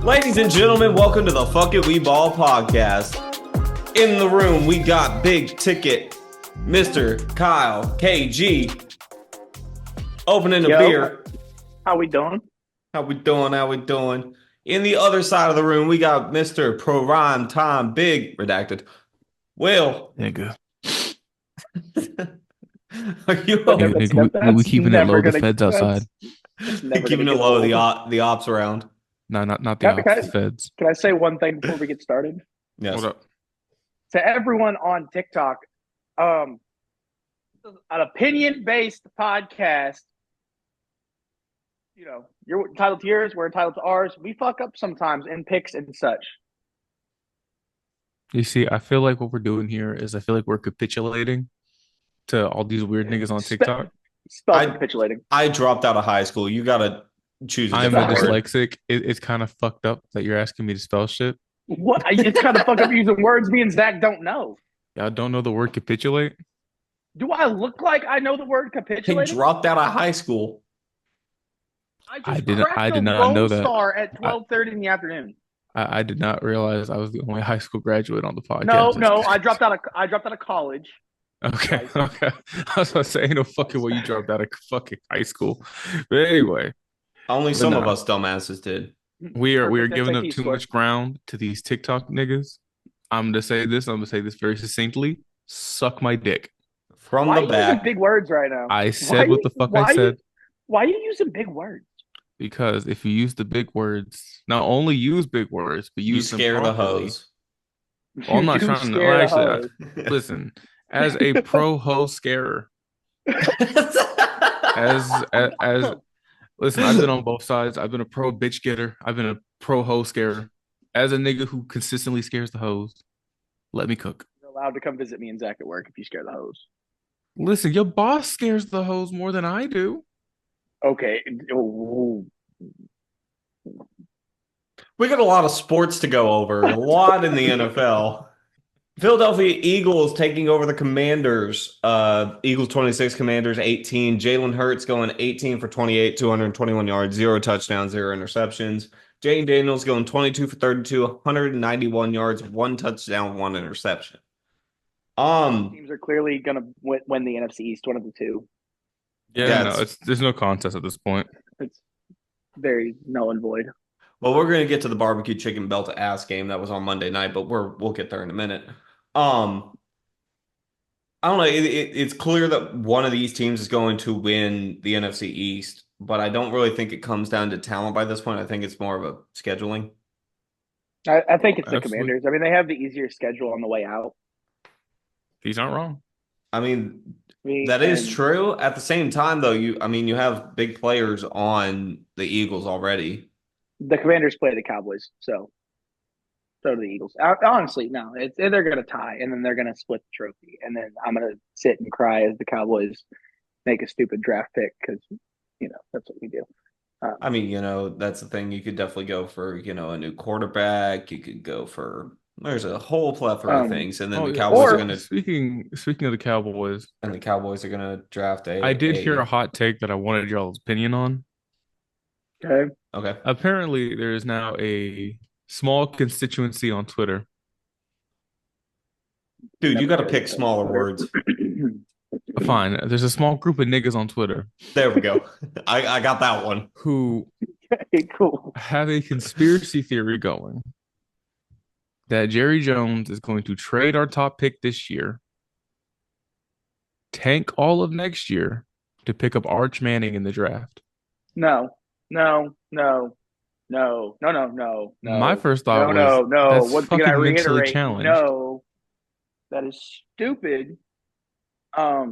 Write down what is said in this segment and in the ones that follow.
Ladies and gentlemen, welcome to the Fuck It We Ball podcast. In the room, we got big ticket Mr. Kyle KG opening a beer. How we doing? How we doing? In the other side of the room, we got Mr. Prime Time Big Redacted. Will. Nigga. Are you Nigga, we keeping it low, the feds outside. keeping it low, the ops around? No, not the ops, the feds. Can I say one thing before we get started? Yes. Hold up. To everyone on TikTok, an opinion-based podcast. You know, you're entitled to yours, we're entitled to ours. We fuck up sometimes in picks and such. You see, I feel like what we're doing here is I feel like we're capitulating to all these weird niggas on TikTok. Capitulating. I dropped out of high school. You gotta choose a I'm different word. dyslexic. It's kind of fucked up that you're asking me to spell shit. What? It's kind of fucked up using words me and Zach don't know. Y'all don't know the word capitulate? Do I look like I know the word He capitulate? dropped out of high school. I did not know that. Star at 12:30 in the afternoon. I did not realize I was the only high school graduate on the No, podcast. I dropped out of college. Okay. I was about to say, ain't no fucking way you dropped out of fucking high school. But anyway. Only some of us dumbasses did. We are giving up too much ground to these TikTok niggas. I'm gonna say this very succinctly. Suck my dick. From Why the are you using back. big words right now? I said what the fuck I said. Why are you using big words? Because if you use the big words, not only use big words, but You use them scare the properly. hose. Well, I'm not trying to. Well, actually, listen. As a pro ho scarer, as listen, I've been on both sides. I've been a pro bitch getter. I've been a pro ho scarer. As a nigga who consistently scares the hoes, let me cook. You're allowed to come visit me and Zach at work if you scare the hose. Listen, your boss scares the hoes more than I do. Okay. Ooh. We got a lot of sports to go over. A lot in the NFL. Philadelphia Eagles taking over the Commanders. Eagles 26, Commanders 18. Jalen Hurts going 18 for 28, 221 yards, 0 touchdowns, 0 interceptions. Jane Daniels going 22 for 32, 191 yards, 1 touchdown, 1 interception. Teams are clearly gonna win the NFC East, one of the two. Yeah, no, there's no contest at this point. It's very null and void. Well, we're going to get to the barbecue chicken belt ass game that was on Monday night, but we'll get there in a minute. I don't know. It's clear that one of these teams is going to win the NFC East, but I don't really think it comes down to talent by this point. I think it's more of a scheduling. I think it's the Commanders. I mean, they have the easier schedule on the way out. He's not wrong. I mean, that is true. At the same time, though, you have big players on the Eagles already. The Commanders play the Cowboys, so do the Eagles. Honestly, no, they're going to tie, and then they're going to split the trophy, and then I'm going to sit and cry as the Cowboys make a stupid draft pick because, that's what we do. I mean, that's the thing. You could definitely go for, a new quarterback. You could go for. There's a whole plethora of things, and then the Cowboys are going to. Speaking of the Cowboys, and the Cowboys are going to draft I did hear a hot take that I wanted y'all's opinion on. Okay. Apparently, there is now a small constituency on Twitter. Dude, you got to pick smaller words. Fine. There's a small group of niggas on Twitter. There we go. I got that one. Who cool. have a conspiracy theory going that Jerry Jones is going to trade our top pick this year, tank all of next year to pick up Arch Manning in the draft. No. My first thought was no. Once again, I reiterate, challenged. No, that is stupid. A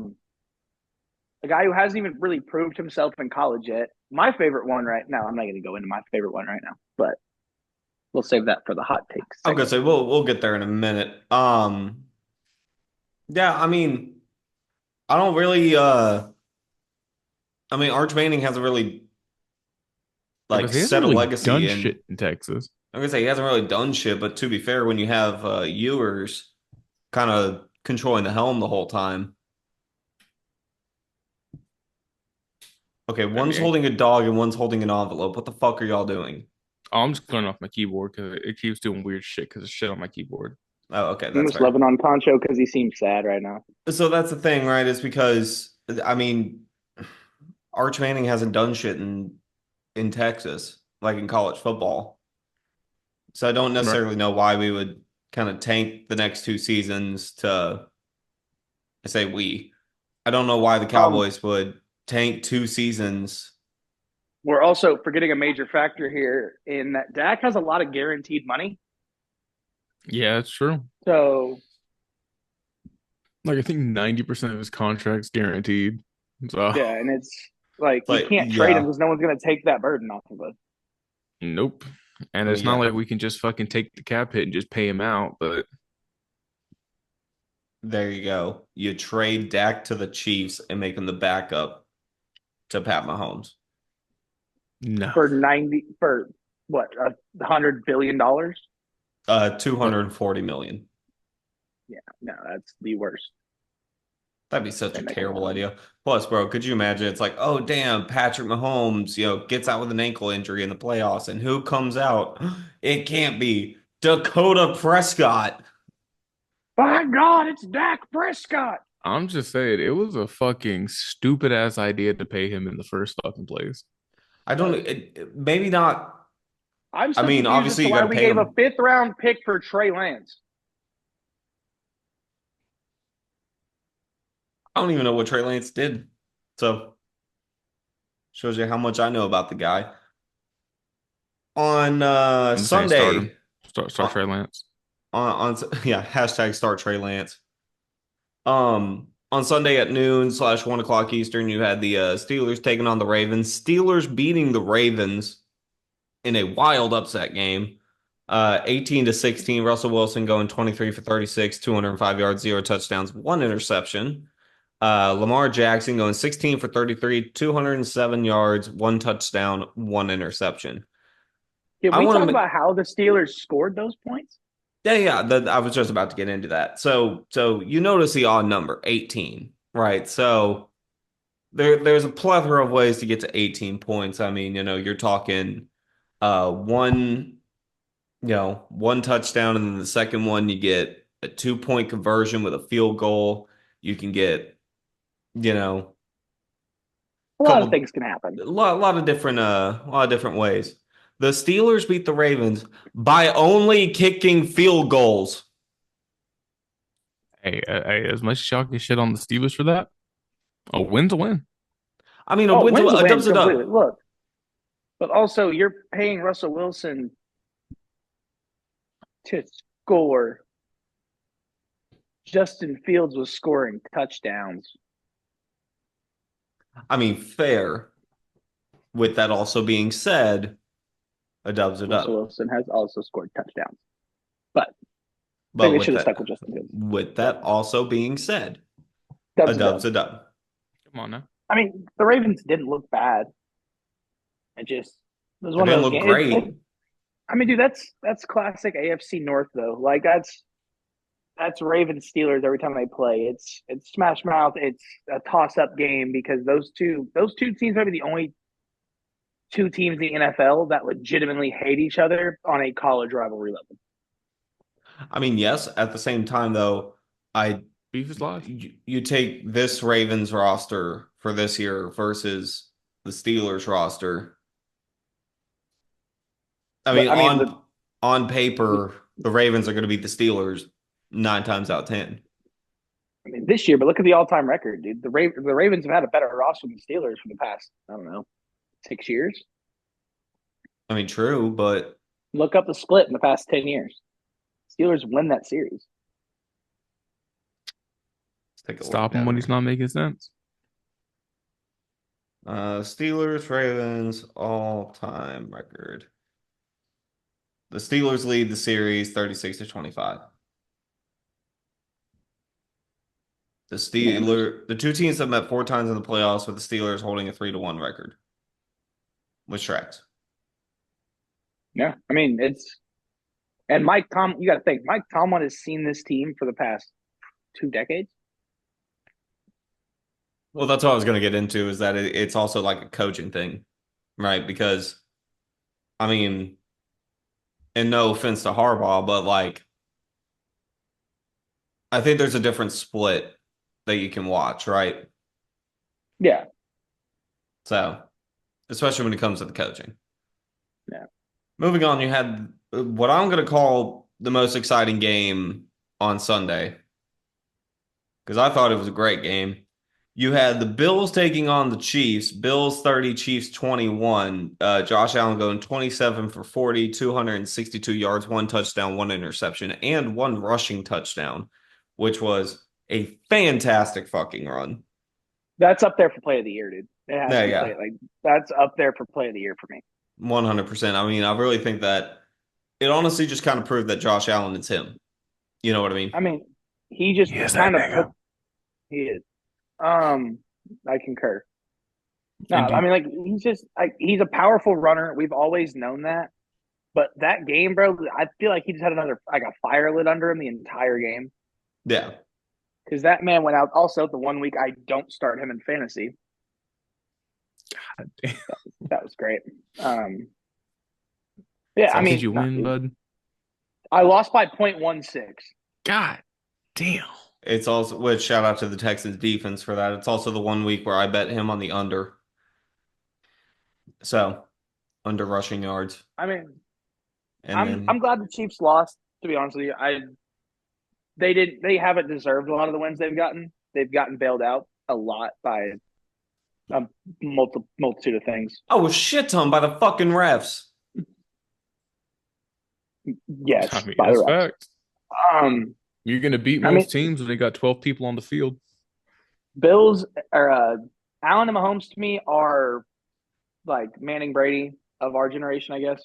guy who hasn't even really proved himself in college yet. My favorite one right now. I'm not going to go into my favorite one right now, but we'll save that for the hot takes. I'm gonna say we'll get there in a minute. Yeah, I mean, I don't really. I mean, Arch Manning hasn't really set a legacy done shit in Texas. I'm gonna say he hasn't really done shit, but to be fair, when you have Ewers kind of controlling the helm the whole time. Okay, one's holding a dog and one's holding an envelope. What the fuck are y'all doing? Oh, I'm just clearing off my keyboard because it keeps doing weird shit because it's shit on my keyboard. Oh, okay, I'm that's just fair. loving on Concho because he seems sad right now. So that's the thing, right? Is because I mean, Arch Manning hasn't done shit in Texas, like in college football. So I don't Right. necessarily know why we would kind of tank the next two seasons to I say we. I don't know why the Um, Cowboys would tank two seasons. we're also forgetting a major factor here in that Dak has a lot of guaranteed money. Yeah, it's true. So Like I think 90% of his contract's guaranteed. So yeah, and it's like you Like, can't trade him yeah. because no one's going to take that burden off of us. nope. And I it's mean, not yeah. like we can just fucking take the cap hit and just pay him out, but There you go. You trade Dak to the Chiefs and make him the backup to Pat Mahomes. no. For 90 for what $100 billion. 240 million. Yeah, no, that's the worst. That'd be such They a make a lot terrible of money. idea. Plus, bro, could you imagine? It's like, oh damn, Patrick Mahomes, gets out with an ankle injury in the playoffs, and who comes out? It can't be Dakota Prescott. By God, it's Dak Prescott. I'm just saying it was a fucking stupid ass idea to pay him in the first fucking place. I don't. Maybe not. I'm I still mean, confused as obviously to you got why to we pay gave a him. fifth round pick for Trey Lance. I don't even know what Trey Lance did. So shows you how much I know about the guy. On I'm saying start him. Sunday, Start on, Trey Lance. yeah, hashtag start Trey Lance. On Sunday at noon / 1 o'clock Eastern, you had the Steelers taking on the Ravens. Steelers beating the Ravens in a wild upset game. 18-16. Russell Wilson going 23 for 36, 205 yards, 0 touchdowns, 1 interception. Lamar Jackson going 16 for 33, 207 yards, 1 touchdown, 1 interception. Can I we want talk to, about how the Steelers scored those points? yeah, I was just about to get into that. So you notice the odd number, 18, right? So there's a plethora of ways to get to 18 points. I mean, you're talking one, one touchdown, and then the second one you get a 2-point conversion with a field goal. You can get, you know, A lot of couple things can happen. a lot of different ways. The Steelers beat the Ravens by only kicking field goals. Hey, as much as y'all can shit on the Steelers for that, a win's a win. I mean, Oh, wins a a win dub's a completely. dub. Look, but also you're paying Russell Wilson to score. Justin Fields was scoring touchdowns. I mean, fair. With that also being said, a dub's a Russell dub. Wilson has also scored touchdowns. But I think But they should have stuck with Justin Fields. with But that also being said, a dub's a dub. dub's a dub. Come on now. I mean, the Ravens didn't look bad. It was They one of didn't those look games. great. I mean, dude, that's classic AFC North though. Like that's Ravens Steelers every time they play. It's smash mouth. It's a toss up game because those two teams might be the only two teams in the NFL that legitimately hate each other on a college rivalry level. I mean, yes, at the same time though, I Beef is live. you take this Ravens roster for this year versus the Steelers roster. I But mean, I mean, on paper, the Ravens are going to beat the Steelers 9 times out of 10. this year, but look at the all time record, dude. The Ravens have had a better roster than the Steelers for the past, I don't know, 6 years. I mean, true, but Look up the split in the past 10 years. Steelers win that series. let's take a look Stop him when now. he's not making sense. Steelers, Ravens, all-time record. The Steelers lead the series 36-25. The two teams have met 4 times in the playoffs with the Steelers holding a 3-1 record. Which tracks. Yeah, I mean and you got to think Mike Tomlin has seen this team for the past 2 decades. Well, that's what I was going to get into is that it's also like a coaching thing, right? Because, I mean, And no offense to Harbaugh, but like I think there's a different split that you can watch, right? Yeah, So, especially when it comes to the coaching. yeah. Moving on, you had what I'm going to call the most exciting game on Sunday because I thought it was a great game. You had the Bills taking on the Chiefs. Bills 30, Chiefs 21. Josh Allen going 27 for 40, 262 yards, one touchdown, one interception, and one rushing touchdown, which was a fantastic fucking run. That's up there for play of the year, dude. It has Yeah, to be yeah, play like that's up there for play of the year for me. 100%. I mean, I really think that it honestly just kind of proved that Josh Allen is him. You know what I mean? I mean, he just He is that kind of put nigga. he is. Um, I concur. No, And I dude, mean, like he's just like he's a powerful runner. We've always known that. But that game, bro, I feel like he just had another like a fire lit under him the entire game Yeah. because that man went out. Also, the 1 week I don't start him in fantasy, God damn. that was great. Um, yeah, I So did mean, you win, bud? I lost by 0.16. God damn. It's also, which shout out to the Texans defense for that. It's also the 1 week where I bet him on the under. So, under rushing yards. I mean, And I'm then, glad the Chiefs lost. To be honest with you, they haven't deserved a lot of the wins they've gotten. They've gotten bailed out a lot by a multitude of things. oh, shit ton by the fucking refs. I Yes, mean, by the that's refs. fact. Um, You're gonna beat I mean, most teams when they got 12 people on the field. Bills or Allen and Mahomes to me are like Manning Brady of our generation, I guess.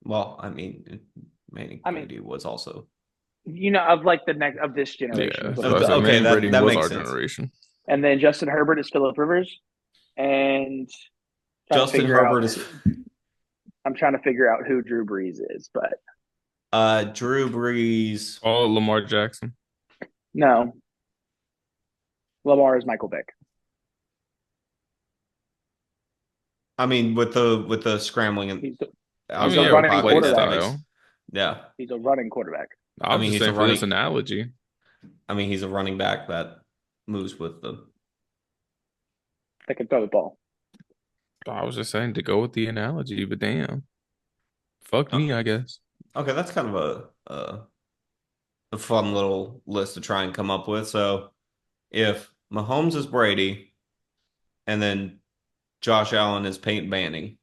Well, I mean, Manning I mean, Brady was also. of like the next of this Yeah, generation is what that's I'm what I said. saying. Okay, Manning Brady that was makes our sense. generation. And then Justin Herbert is Philip Rivers, and trying to Justin figure out. Herbert is I'm trying to figure out who Drew Brees is, but Drew Brees. Oh, Lamar Jackson. no, Lamar is Michael Vick. I mean, with the scrambling and He's I he's mean, a outside yeah, of the with running pocket, play yeah, that quarterback. makes style. yeah. He's a running quarterback. I I was mean, just he's a saying for this running. analogy. I mean, he's a running back that moves with the. That can throw the ball. I was just saying to go with the analogy, but damn. Fuck Oh, me, I guess. okay, that's kind of a fun little list to try and come up with. So if Mahomes is Brady and then Josh Allen is Peyton Manning,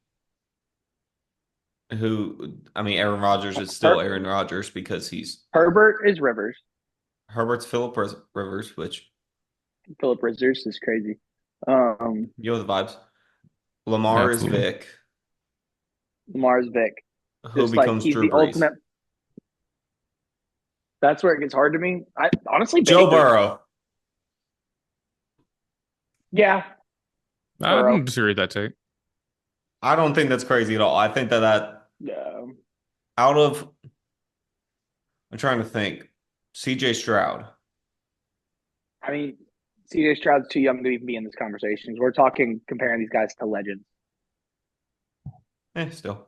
who I mean Aaron Rodgers is still Her- Aaron Rodgers because he's Herbert is Rivers. Herbert's Philip Rivers, which Philip Rivers is crazy. you know the vibes. Lamar is Absolutely. Vic, Lamar's Vic. who Just like becomes he's Drew the Brees. ultimate. That's where it gets hard to me. I honestly Joe Baker. Burrow. Yeah, I Burrow. didn't disagree with that take. I don't think that's crazy at all. I think that Yeah. out of I'm trying to think. CJ Stroud. I mean, CJ Stroud's too young to even be in this conversation. We're talking comparing these guys to legends. Still.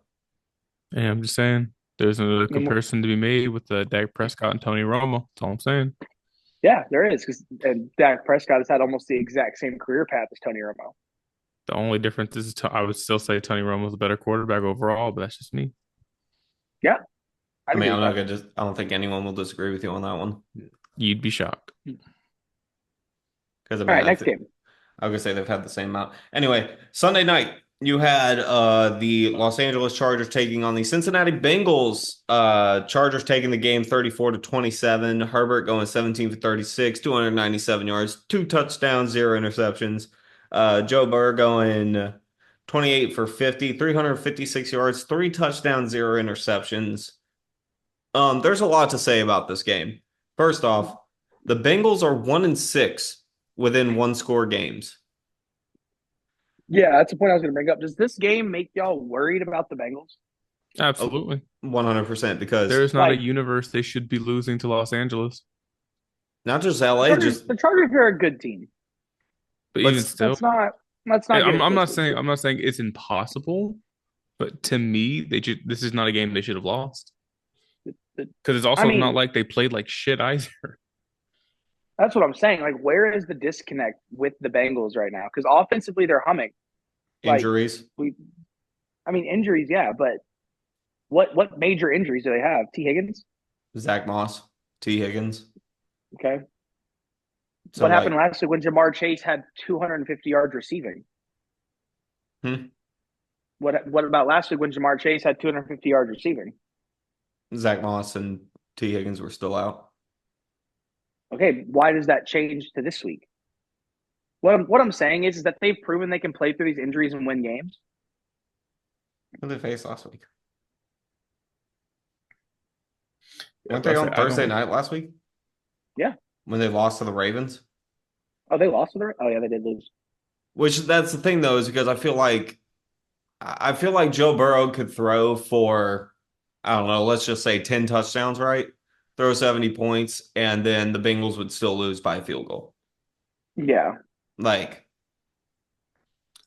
Yeah, I'm just saying there's a I mean, comparison to be made with Dak Prescott and Tony Romo. That's all I'm saying. yeah, there is because Dak Prescott has had almost the exact same career path as Tony Romo. The only difference is I would still say Tony Romo's a better quarterback overall, but that's just me. Yeah, I I'd mean, agree I'm with not that. gonna just I don't think anyone will disagree with you on that one. You'd be shocked. Because I All mean right, next game. I was gonna say they've had the same amount. Anyway, Sunday night you had the Los Angeles Chargers taking on the Cincinnati Bengals. Chargers taking the game 34-27. Herbert going 17 for 36, 297 yards, two touchdowns, zero interceptions. Joe Burrow going 28 for 50, 356 yards, three touchdowns, zero interceptions. There's a lot to say about this game. First off, the Bengals are 1-6 within one score games. Yeah, that's the point I was going to bring up. Does this game make y'all worried about the Bengals? Absolutely. 100% There because is not a Like universe they should be losing to Los Angeles. not just LA, just The Chargers are a good team. But even let's still, Let's not get it I'm not twisted. saying it's impossible, But to me, this is not a game they should have lost. The- Because it's I also not mean, like they played like shit either. that's what I'm saying. Like, where is the disconnect with the Bengals right now? Because offensively, they're humming. Like Injuries. we, I mean, injuries, yeah, but what major injuries do they have? T. Higgins. Zach Moss, T. Higgins. Okay. So What happened like, last week when Jamar Chase had 250 yards receiving? hmm, What about last week when Jamar Chase had 250 yards receiving? Zach Moss and T. Higgins were still out. Okay, why does that change to this week? What I'm saying is that they've proven they can play through these injuries and win games. Who did they face last week? Yeah, Weren't but I they say on I Thursday don't. night last week Yeah. when they lost to the Ravens? Oh, they lost to the. Oh yeah, they did lose. Which that's the thing though, is because I feel like Joe Burrow could throw for, I don't know, let's just say 10 touchdowns, right? Throw 70 points, and then the Bengals would still lose by a field goal. Yeah. Like,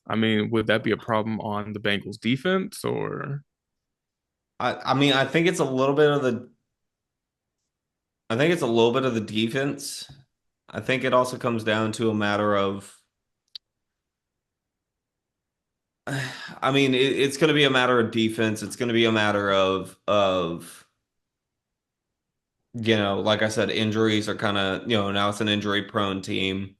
I mean, would that be a problem on the Bengals defense or? I mean, I think it's a little bit of the defense. I think it also comes down to a matter of, I mean, it's going to be a matter of defense. It's going to be a matter of like I said, injuries are kind of, now it's an injury prone team.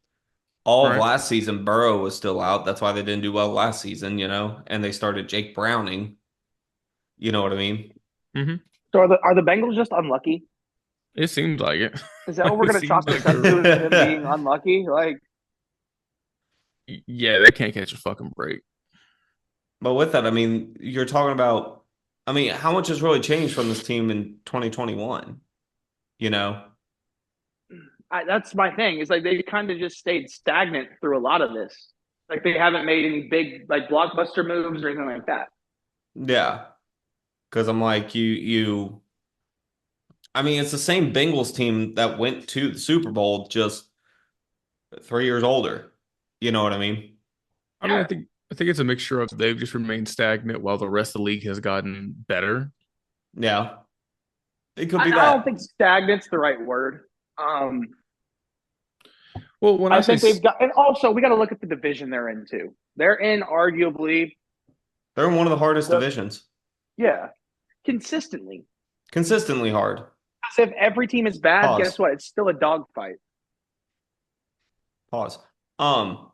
All of Right. last season, Burrow was still out. That's why they didn't do well last season, and they started Jake Browning. You know what I mean? Hmm. So are the Bengals just unlucky? It seems like it. Is that Like, what we're it gonna seems chalk this like up to? they're, Is them being unlucky? Like, yeah, they can't catch a fucking break. But with that, I mean, you're talking about, I mean, how much has really changed from this team in 2021? You know? that's my thing. Is like they kind of just stayed stagnant through a lot of this. Like they haven't made any big like blockbuster moves or anything like that. Yeah. Because I'm like, I mean, it's the same Bengals team that went to the Super Bowl, just 3 years older. You know what I mean? I mean, Yeah, I think it's a mixture of they've just remained stagnant while the rest of the league has gotten better. Yeah. It could be I don't that. think stagnant's the right word. Um, Well, when I I say think they've got, and also we got to look at the division they're in too. They're in arguably They're in one of the hardest the divisions. yeah consistently. Consistently hard. Because if every team is bad, guess Pause. what? It's still a dogfight. Pause. Um,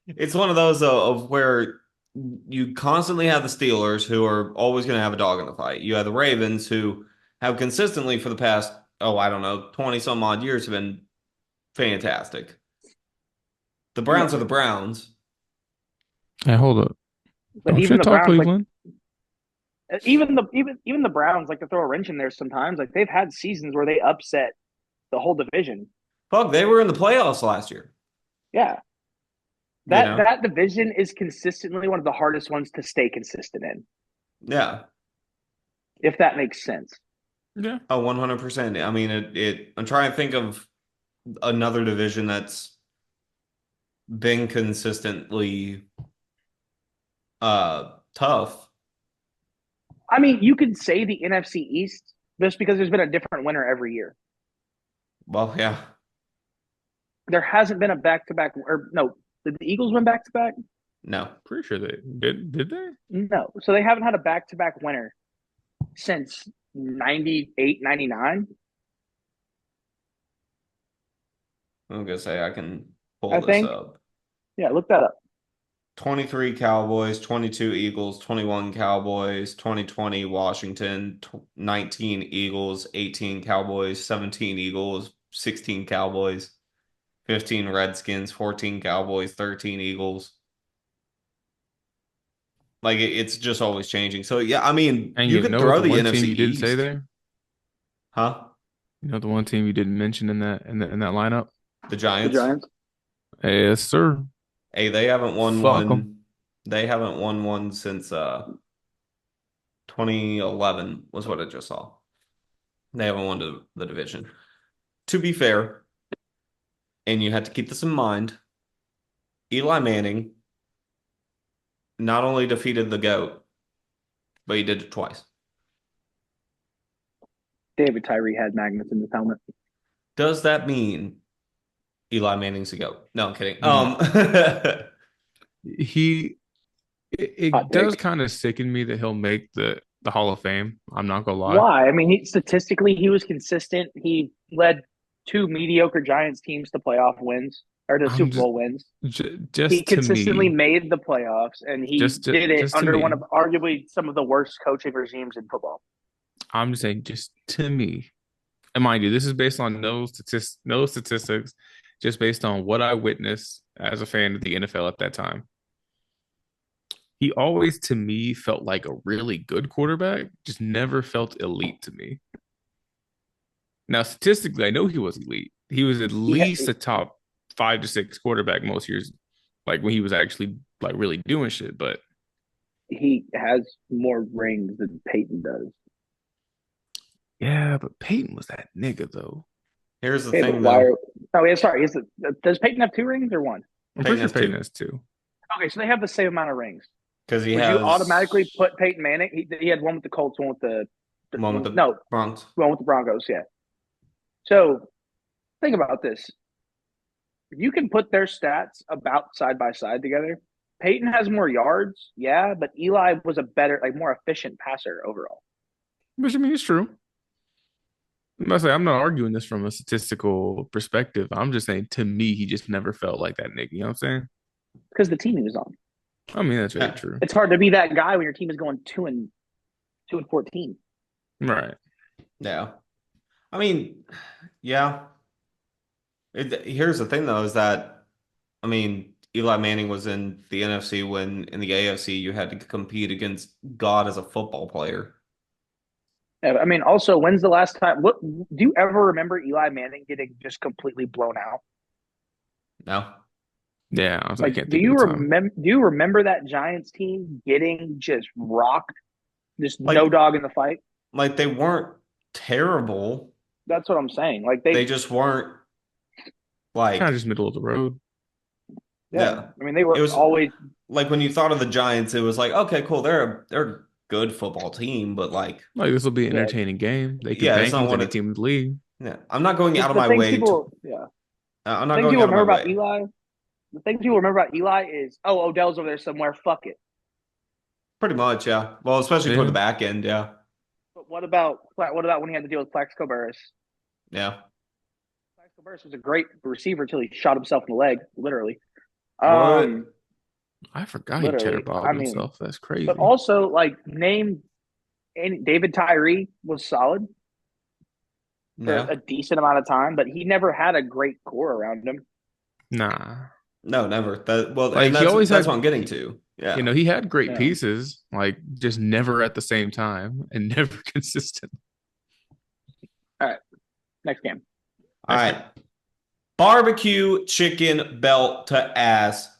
it's one of those of where you constantly have the Steelers who are always going to have a dog in the fight. You have the Ravens who have consistently for the past, oh, I don't know, 20 some odd years have been fantastic. The Yeah, Browns are the Browns. hey, hold up. but Don't even shit the talk Browns, like Cleveland. even the Browns, like to throw a wrench in there sometimes. Like they've had seasons where they upset the whole division. Fuck, they were in the playoffs last year, Yeah, you that know? that division is consistently one of the hardest ones to stay consistent in, Yeah. if that makes sense. Yeah. Oh, 100%. I mean, I'm trying to think of another division that's been consistently tough. I mean, you could say the NFC East just because there's been a different winner every year. Well, yeah. There hasn't been a back to back, or no, did the Eagles win back to back? No. Pretty sure they did. Did they? No. So they haven't had a back to back winner since 98, 99. I'm gonna say I can pull I this think. up. Yeah, look that up. 23 Cowboys, 22 Eagles, 21 Cowboys, 2020 Washington, 19 Eagles, 18 Cowboys, 17 Eagles, 16 Cowboys, 15 Redskins, 14 Cowboys, 13 Eagles. Like it's just always changing. So yeah, I mean, And you you could know what? throw The the one NFC team you didn't say East. there. Huh? You know the one team you didn't mention in that lineup. The The Giants. Giants. Yes, sir. Hey, they haven't won Fuck them. one. They haven't won one since 2011 was what I just saw. They haven't won the division. To be fair, and you have to keep this in mind, Eli Manning not only defeated the GOAT, but he did it twice. David Tyree had magnets in his helmet. Does that mean Eli Manning's the GOAT? No, I'm kidding. He Hot it take. does kind of sicken me that he'll make the Hall of Fame. I'm not gonna lie. Why? I mean, statistically, he was consistent. He led two mediocre Giants teams to playoff wins or to I'm Super Bowl wins. He just to consistently me, made the playoffs, and he did it just to under one me. of arguably some of the worst coaching regimes in football. I'm just saying, just to me. And mind you, this is based on no statistics, just based on what I witnessed as a fan of the NFL at that time. He always, to me, felt like a really good quarterback, just never felt elite to me. Now, statistically, I know he was elite. He was at least a top 5 to 6 quarterback most years, like when he was actually like really doing shit. But He has more rings than Peyton does. yeah, but Peyton was that nigga though. Here's the Okay, but thing, why? though. Oh, yeah, sorry. Does Peyton have 2 rings or one? I'm Peyton pretty sure has Peyton two has 2. Okay, so they have the same amount of rings. because he Would you has automatically put Peyton Manning? He had one with the Colts, one with the one with the no, Bronx. one with the Broncos. Yeah. So think about this. You can put their stats about side by side together. Peyton has more yards, yeah, but Eli was a better, like more efficient passer overall. Which I mean, it's true. I'm not arguing this from a statistical perspective. I'm just saying, to me, he just never felt like that nigga. You know what I'm saying? Because the team he was on. I mean, that's very Yeah. true. It's hard to be that guy when your team is going 2-14. Right. Yeah. I mean, yeah. Here's the thing, though, is that, I mean, Eli Manning was in the NFC when in the AFC you had to compete against God as a football player. I mean, also, when's the last time? What do you ever remember Eli Manning getting just completely blown out? No. Yeah, I Like, can't do think of you the time. remember? Do you remember that Giants team getting just rocked, just Like, no dog in the fight? like they weren't terrible. That's what I'm saying. Like They just weren't Kind like, of just middle of the road. yeah. yeah. I mean, they It were was always like when you thought of the Giants, it was like, okay, cool, they're a good football team, but like, Like this will be an yeah. entertaining game. They could yeah, it's bank not against what any it. team in the league. Yeah, I'm not going out of The my things way to. people, yeah, I'm the not things going people out of my remember about way. Eli. The things people remember about Eli is, oh, Odell's over there somewhere. Fuck it. Pretty much, yeah. Well, especially toward the Yeah. back end, yeah, But what about when he had to deal with Plaxico Burress? yeah. Plaxico Burress was a great receiver until he shot himself in the leg, literally. What? I forgot he cheddar Literally. bobbed I mean, himself. That's but crazy. also like name and David Tyree was solid for Yeah. a decent amount of time, but he never had a great core around him. Nah. No, never. That well, Like and he always that's what I'm had getting to. Yeah. he had great Yeah. pieces, like just never at the same time and never consistent. All right. Next game. All right. Barbecue chicken belt to ass.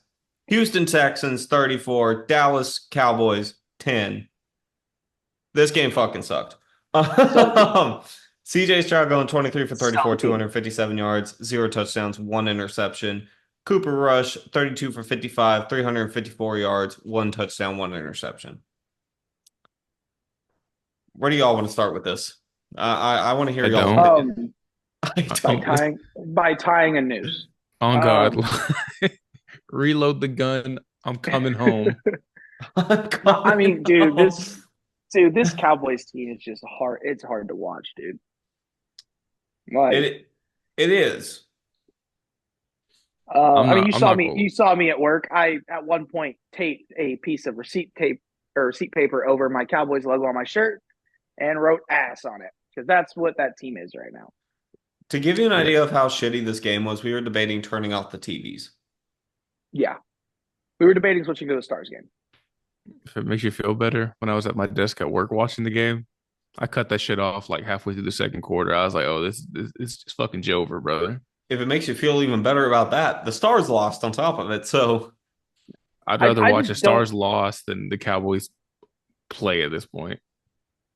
Houston Texans 34, Dallas Cowboys 10. This game fucking sucked. CJ Stroud going 23 for 34, Salty. 257 yards, 0 touchdowns, 1 interception. Cooper Rush 32 for 55, 354 yards, 1 touchdown, 1 interception. Where do y'all want to start with this? I want to hear I y'all's don't. opinion. I don't. By tying a noose. On God. Reload the gun. I'm coming home. No, I mean, dude, home. this Cowboys team is just hard. It's hard to watch, dude. Like, it is. I mean, I'm not you saw me at work. I at one point taped a piece of receipt paper over my Cowboys logo on my shirt and wrote ass on it because that's what that team is right now. To give you an idea of how shitty this game was, we were debating turning off the TVs. Yeah, we were debating switching to the Stars game. If it makes you feel better, when I was at my desk at work watching the game, I cut that shit off like halfway through the second quarter. I was like, "Oh, this is just fucking Jover, brother." If it makes you feel even better about that, the Stars lost on top of it. So I'd rather I watch just a Stars loss than the Cowboys play at this point.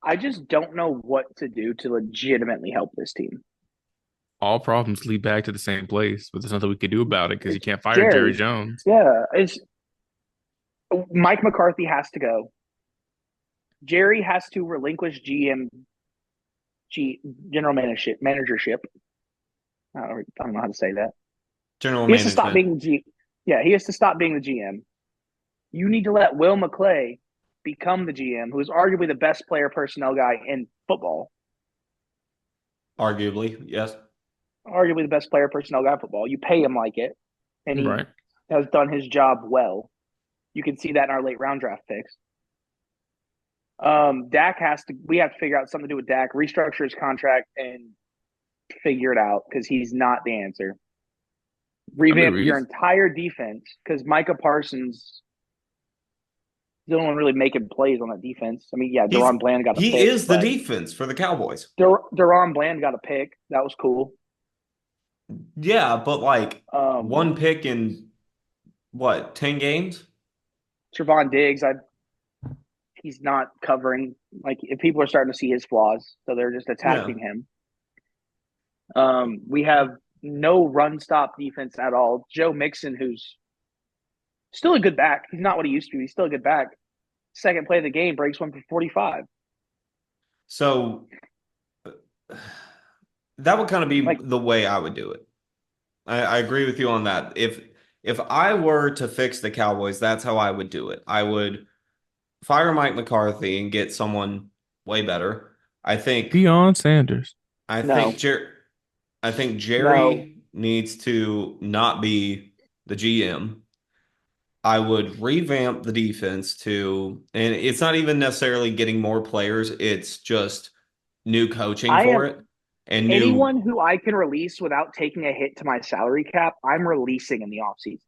I just don't know what to do to legitimately help this team. All problems lead back to the same place, but there's nothing we can do about it because you can't fire Jerry. Jerry Jones. Yeah, Mike McCarthy has to go. Jerry has to relinquish general managership. I don't know how to say that. General He has to stop management. being he has to stop being the GM. You need to let Will McClay become the GM, who is arguably the best player personnel guy in football. Arguably, yes. Arguably the best player personnel guy in football. You pay him like it, and he Right. has done his job well. You can see that in our late round draft picks. Dak we have to figure out something to do with Dak, restructure his contract, and figure it out because he's not the answer. Revamp your entire defense because Micah Parsons is the only one really making plays on that defense. I mean, yeah, Deron Bland got a pick. He is the defense for the Cowboys. Deron Bland got a pick. That was cool. Yeah, but like one pick in what, 10 games? Trevon Diggs, he's not covering. Like, if people are starting to see his flaws, so they're just attacking him. We have no run stop defense at all. Joe Mixon, who's still a good back. He's not what he used to be. He's still a good back. Second play of the game, breaks one for 45. So that would kind of be the way I would do it. I agree with you on that. If I were to fix the Cowboys, that's how I would do it. I would fire Mike McCarthy and get someone way better. I think Deion Sanders. I think Jerry needs to not be the GM. I would revamp the defense and it's not even necessarily getting more players. It's just new coaching for it. And anyone who I can release without taking a hit to my salary cap, I'm releasing in the offseason.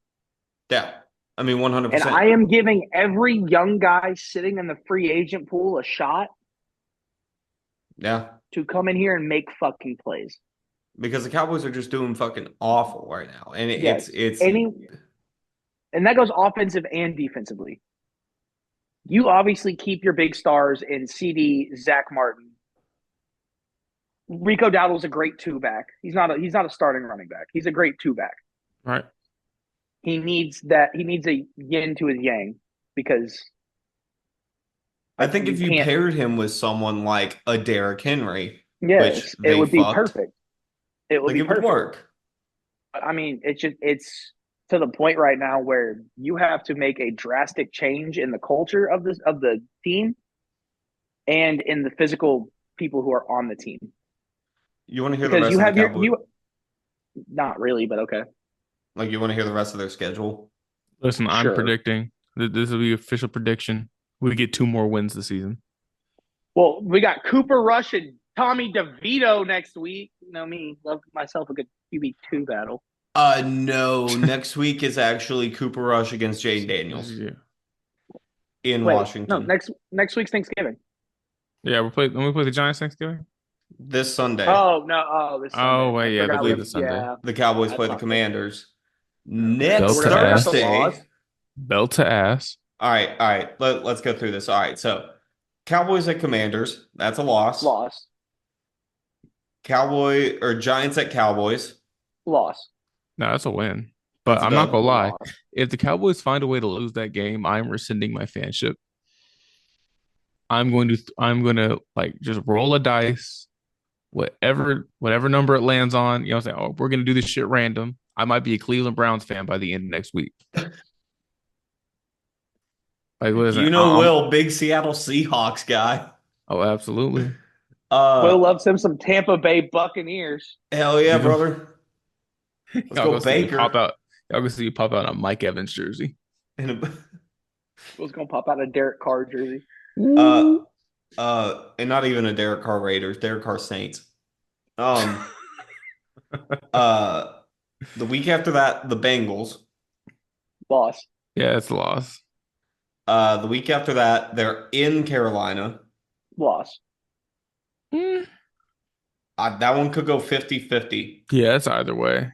Yeah. I mean, 100%. And I am giving every young guy sitting in the free agent pool a shot. Yeah. To come in here and make fucking plays. Because the Cowboys are just doing fucking awful right now. And and that goes offensive and defensively. You obviously keep your big stars in CD, Zach Martin. Rico Dowdle's a great two-back. He's not a starting running back. He's a great two-back. Right. He needs that. He needs a yin to his yang because I think if you paired him with someone like a Derrick Henry, yes, it would be perfect. It would work. I mean, it's to the point right now where you have to make a drastic change in the culture of the team and in the physical people who are on the team. You want to hear the rest of the Cowboys? Not really, but okay. Like, you want to hear the rest of their schedule? Listen, I'm predicting this will be official prediction. We get 2 more wins this season. Well, we got Cooper Rush and Tommy DeVito next week. You know me, love myself a good QB2 battle. No. Next week is actually Cooper Rush against Jaden Daniels in Washington. No, next week's Thanksgiving. Yeah, when we play the Giants Thanksgiving? This Sunday. Oh, no. Oh, this Sunday. Oh, wait, yeah, I believe this Sunday. Yeah. The Cowboys play the Commanders. Next Belt Thursday. Belt to ass. All right. Let's go through this. All right, so Cowboys at Commanders. That's a loss. Giants at Cowboys. Loss. No, that's a win. But I'm not gonna lie. If the Cowboys find a way to lose that game, I'm rescinding my fanship. I'm going to like just roll a dice, whatever number it lands on. You know what I'm saying? Oh, we're gonna do this shit random. I might be a Cleveland Browns fan by the end of next week. Like, listen, Will, big Seattle Seahawks guy. Oh, absolutely. Will loves him some Tampa Bay Buccaneers. Hell yeah, brother. Let's go Baker. Y'all gonna see you pop out a Mike Evans jersey. Will's gonna pop out a Derek Carr jersey. And not even a Derek Carr Raiders, Derek Carr Saints. The week after that, the Bengals. Loss. Yeah, it's a loss. The week after that, they're in Carolina. Loss. That one could go 50-50. Yeah, it's either way.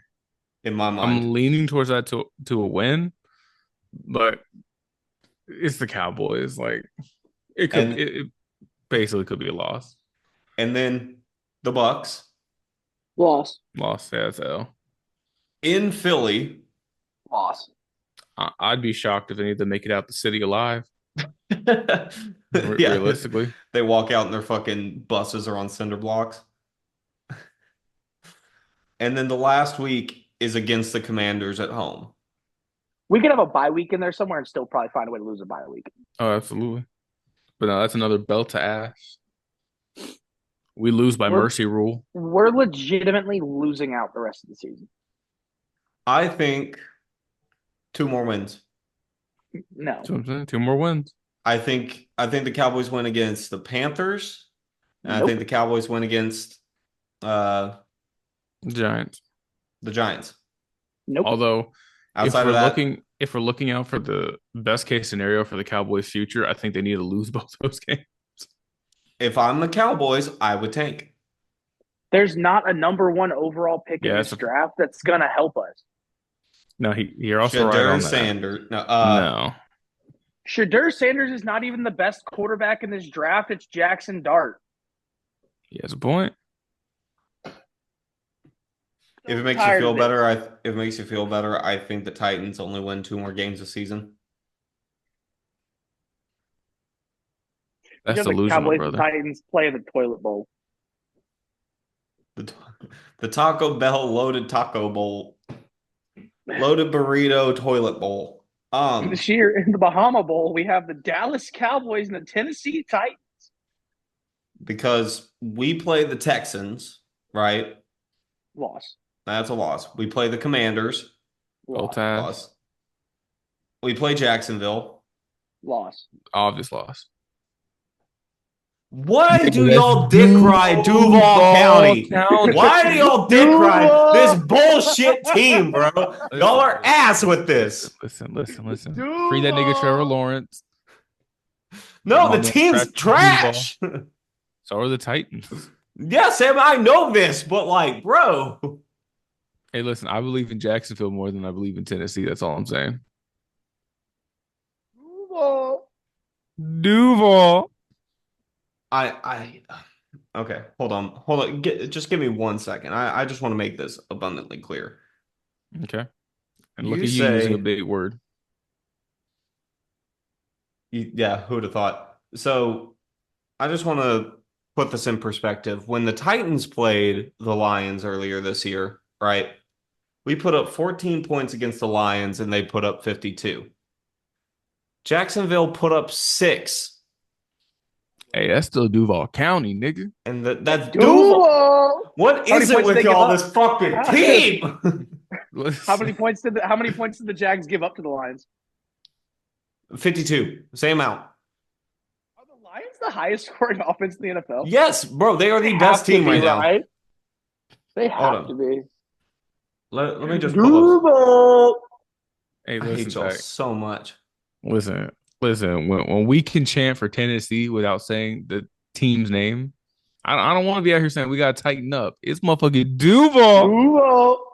In my mind. I'm leaning towards that to a win, but it's the Cowboys. Like, it basically could be a loss. And then the Bucks. Loss. Yeah, it's L. In Philly. Loss. I'd be shocked if any of them make it out the city alive. Yeah, Realistically, they walk out and their fucking buses are on cinder blocks. And then the last week is against the Commanders at home. We could have a bye week in there somewhere and still probably find a way to lose a bye week. oh, absolutely. But no, that's another belt to ass. We lose by We're- mercy rule. We're legitimately losing out the rest of the season. I think 2 more wins. No. That's what I'm saying. 2 more wins. I think the Cowboys win against the Panthers. And I Nope. think the Cowboys win against Giants. the Giants. Nope. Although, Outside of that, if we're looking out for the best case scenario for the Cowboys' future, I think they need to lose both those games. if I'm the Cowboys, I would tank. There's not a number 1 overall pick in this draft that's going to help us. No, you're also right on that. Sanders. No, No. Shadur Sanders is not even the best quarterback in this draft. It's Jackson Dart. He has a point. If it makes you feel better, I think the Titans only win 2 more games this season. That's delusional, Cowboys brother. Titans play the toilet bowl. The Taco Bell loaded taco bowl. Loaded burrito toilet bowl. This year in the Bahama Bowl, we have the Dallas Cowboys and the Tennessee Titans. Because we play the Texans, right? Loss. That's a loss. We play the Commanders. Loss. We play Jacksonville. Loss. Obvious loss. Why do y'all dick ride Duval County? Why do y'all dick ride this bullshit team, bro? Y'all are ass with this. Listen. Free that nigga Trevor Lawrence. No, the team's trash. So are the Titans. Yeah, Sam, I know this, but like, bro. Hey, listen, I believe in Jacksonville more than I believe in Tennessee. That's all I'm saying. Duval. Okay, hold on. Just give me 1 second. I just want to make this abundantly clear. Okay. And look at you using a big word. Yeah, who'd have thought? So I just want to put this in perspective. When the Titans played the Lions earlier this year, right? We put up 14 points against the Lions and they put up 52. Jacksonville put up 6. Hey, that's still Duval County, nigga. And that's Duval. What is it with y'all, this fucking team? How many points did the Jags give up to the Lions? 52. Same amount. Are the Lions the highest scoring offense in the NFL? Yes, bro. They are the best team right now. Right? They have to be. Let me just pull up. Hey, I hate y'all so much. Listen. When we can chant for Tennessee without saying the team's name, I don't want to be out here saying we got to tighten up. It's motherfucking Duval.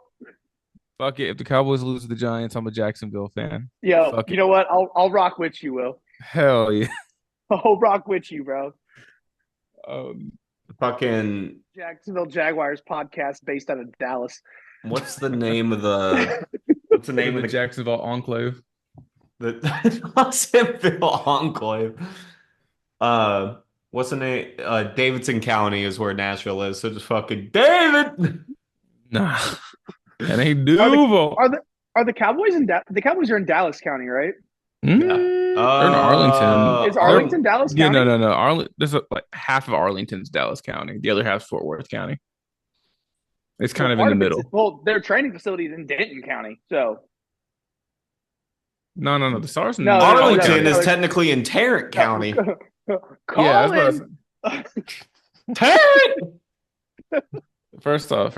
Fuck it. If the Cowboys lose to the Giants, I'm a Jacksonville fan. Yo, you know what? I'll rock with you, Will. Hell yeah. I'll rock with you, bro. Fucking Jacksonville Jaguars podcast based out of Dallas. What's the name of the Jacksonville Enclave? The Jacksonville Enclave. What's the name? Davidson County is where Nashville is. So just fucking David. Nah, that ain't Duval. Are the Cowboys the Cowboys are in Dallas County, right? Yeah. They're in Arlington. Is Arlington Dallas County? Yeah, no. There's like half of Arlington's Dallas County. The other half's Fort Worth County. It's kind of in the middle. Well, their training facility is in Denton County, so. No. The Stars in Arlington is technically in Tarrant County. Tarrant. First off,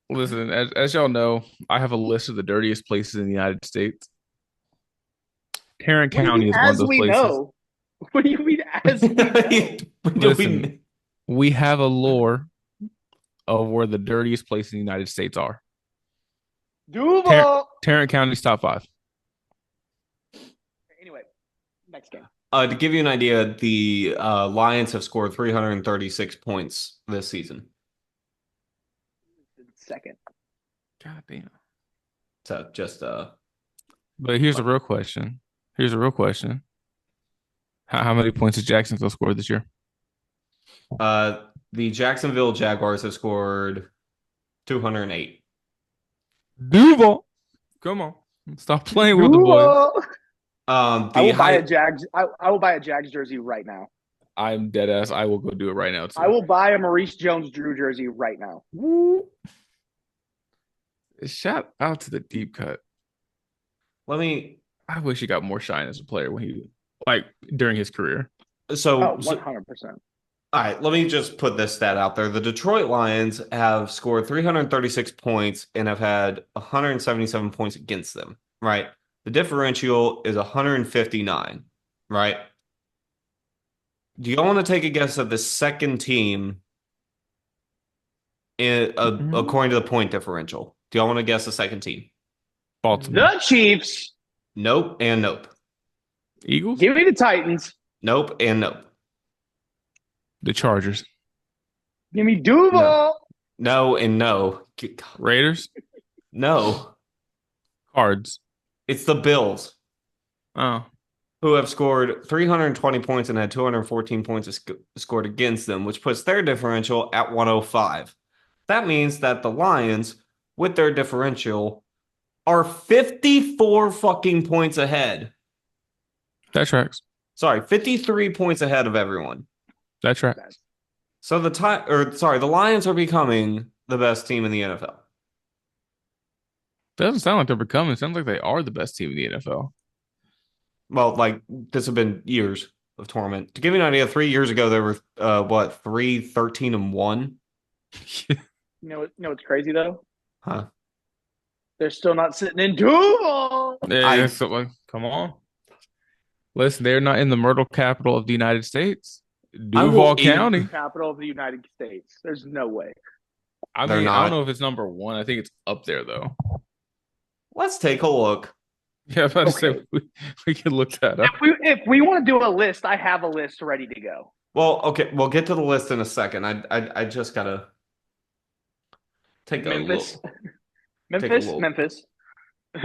listen. As y'all know, I have a list of the dirtiest places in the United States. Tarrant County is one of those places. Know? What do you mean, as we know? Listen, we have a lore of where the dirtiest places in the United States are. Duval. Tarrant County's top 5. Anyway, next game. To give you an idea, the Lions have scored 336 points this season. Second. God damn. So just But here's the real question. Here's the real question. How many points has Jacksonville scored this year? The Jacksonville Jaguars have scored 208. Duval. Come on. Stop playing with the boys. Duval. The I will buy a high, Jags. I will buy a Jags jersey right now. I'm dead ass. I will go do it right now, too. I will buy a Maurice Jones-Drew jersey right now. Woo. Shout out to the deep cut. let me I wish he got more shine as a player when he like during his career. so, Oh, so 100%. all right, let me just put this stat out there. The Detroit Lions have scored 336 points and have had 177 points against them, right? The differential is 159, right? Do y'all want to take a guess at the second team according to the point differential? Do y'all want to guess the second team? Baltimore. The Chiefs. Nope and nope. Eagles? Give me the Titans. Nope and nope. The Chargers. Give me Duval. No and no. Raiders? No. Cards. It's the Bills, Oh. who have scored 320 points and had 214 points scored against them, which puts their differential at 105. That means that the Lions, with their differential, are 54 fucking points ahead. That tracks. Sorry, 53 points ahead of everyone. That tracks. So the Lions are becoming the best team in the NFL. Doesn't sound like they're becoming. It sounds like they are the best team in the NFL. Well, like this have been years of torment. To give you an idea, 3 years ago there were 13-1. You know what's crazy though? Huh. They're still not sitting in Duval. Yeah, so, come on. Listen, they're not in the myrtle capital of the United States. Duval County. Capital of the United States. There's no way. I They're mean, I not. don't know if it's number one. I think it's up there though. Let's take a look. Yeah, I was about to Okay. say we can look that up. If we want to do a list, I have a list ready to go. Well, okay, we'll get to the list in a second. I just gotta take a Memphis, look. Memphis.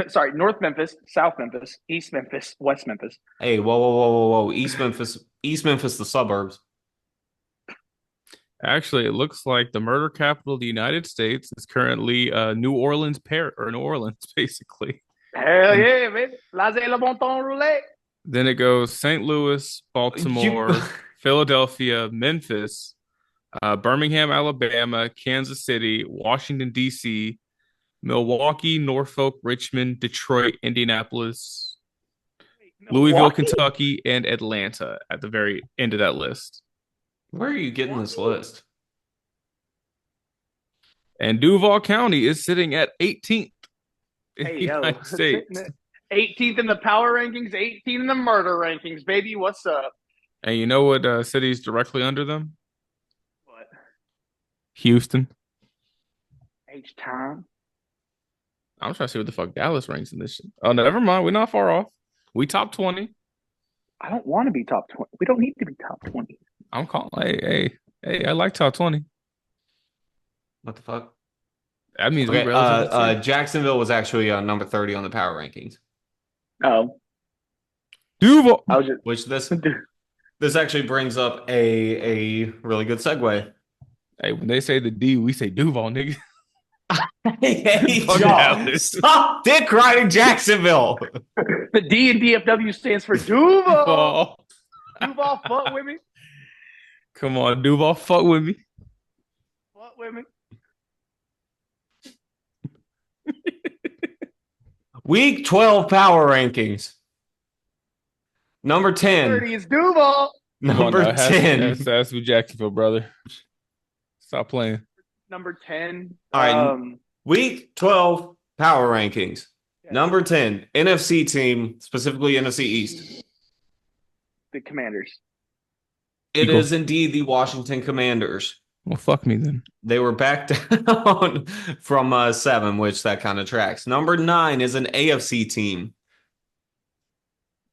Sorry, North Memphis, South Memphis, East Memphis, West Memphis. Hey, whoa. East Memphis, the suburbs. Actually, it looks like the murder capital of the United States is currently New Orleans, basically. Hell yeah, baby. Laissez le bon temps rouler. Then it goes St. Louis, Baltimore, Philadelphia, Memphis, Birmingham, Alabama, Kansas City, Washington, D.C., Milwaukee, Norfolk, Richmond, Detroit, Indianapolis, Louisville, Milwaukee? Kentucky, and Atlanta at the very end of that list. Where are you getting this list? And Duval County is sitting at 18th in Hey, the yo. United States. 18th in the power rankings, 18th in the murder rankings, baby. What's up? And you know what city is directly under them? What? Houston. H-Time. I'm trying to see what the fuck Dallas ranks in this shit. Oh, no, never mind. We're not far off. We top 20. I don't want to be top 20. We don't need to be top 20. I'm calling. Hey, I like top 20. What the fuck? That means Okay, we're relatively safe. Jacksonville was actually number 30 on the power rankings, Oh. Duval. I was just. which this actually brings up a really good segue. Hey, when they say the D, we say Duval, nigga. Hey, Fuck y'all, Dallas. stop dick riding Jacksonville. The D in DFW stands for Duval. Oh, Duval, fuck with me. come on, Duval, fuck with me. Fuck with me. Week 12 power rankings. Number 10. 30 is Duval. Come on Number now, 10. That's with Jacksonville, brother. Stop playing. Number 10. All right. Week 12 power rankings. Yeah. Number 10, NFC team, specifically NFC East. The Commanders. It Eagles. is indeed the Washington Commanders. Well, fuck me then. They were back down from 7, which that kind of tracks. Number 9 is an AFC team.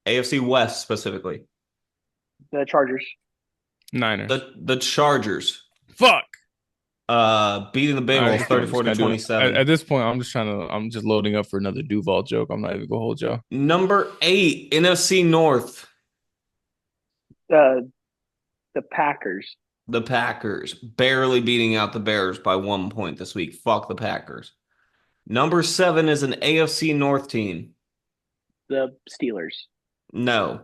AFC West specifically. The Chargers. Niners. The Chargers. Fuck. Beating the Bengals 34 to 27. At this point, I'm just loading up for another Duval joke. I'm not even gonna hold y'all. Number 8, NFC North. The Packers. The Packers barely beating out the Bears by 1 point this week. Fuck the Packers. Number 7 is an AFC North team. The Steelers. No,